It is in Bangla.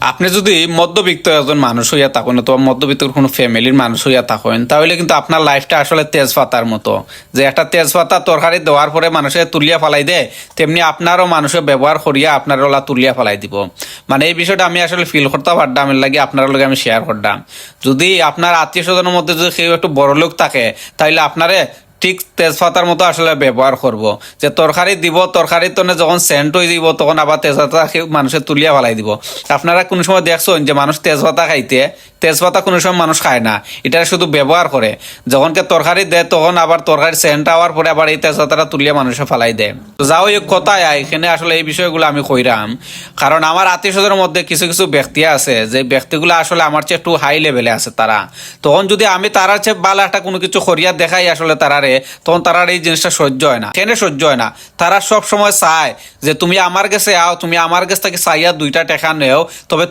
আপনি যদি মধ্যবিত্ত একজন মানুষ হইয়া থাকেন অথবা মধ্যবিত্ত কোনো ফ্যামিলির মানুষ হইয়া থাকেন তাহলে কিন্তু আপনার লাইফটা আসলে তেজপাতার মতো, যে একটা তেজপাতা তরকারি দেওয়ার পরে মানুষের তুলিয়া ফেলাই দেয়, তেমনি আপনারও মানুষের ব্যবহার করিয়া আপনার ওলা তুলিয়া ফেলাই দিব। মানে এই বিষয়টা আমি আসলে ফিল করতে পারতাম, এর লাগে আপনার লগে আমি শেয়ার করতাম। যদি আপনার আত্মীয় স্বজনের মধ্যে যদি কেউ একটু বড় লোক থাকে তাহলে আপনারে ঠিক তেজপাতার মতো আসলে ব্যবহার করব, যে তরকারি দিব, তরকারির তনে যখন সেন্ট হয়ে দিব তখন আবার তেজপাতা মানুষের তুলিয়া ফেলাই দিব। আপনারা কোনো সময় দেখছেন যে মানুষ তেজপাতা খাইতে, তেজপাতা কোনো সময় মানুষ খায় না, এটা শুধু ব্যবহার করে। যখনকে তরকারি দেয় তখন আবার তরকারি সেন্ট হওয়ার পরে আবার এই তেজপাতাটা তুলিয়া মানুষে ফেলাই দেয়। তো যাও এই কথায় এখানে আসলে এই বিষয়গুলো আমি কইরাম, কারণ আমার আত্মীয় স্বজনের মধ্যে কিছু কিছু ব্যক্তি আছে যে ব্যক্তিগুলো আসলে আমার চেয়ে একটু হাই লেভেলে আছে তারা। তখন যদি আমি তারার চেয়ে ভালো একটা কোনো কিছু করিয়া দেখাই আসলে তারারে, তখন তারার এই জিনিসটা সহ্য হয় না। কেন সহ্য হয় না? তারা সব সময় চায় যে তুমি আমার কাছে আও, তুমি আমার কাছ থেকে চাইয়া 2টা টাকা নেও, তবে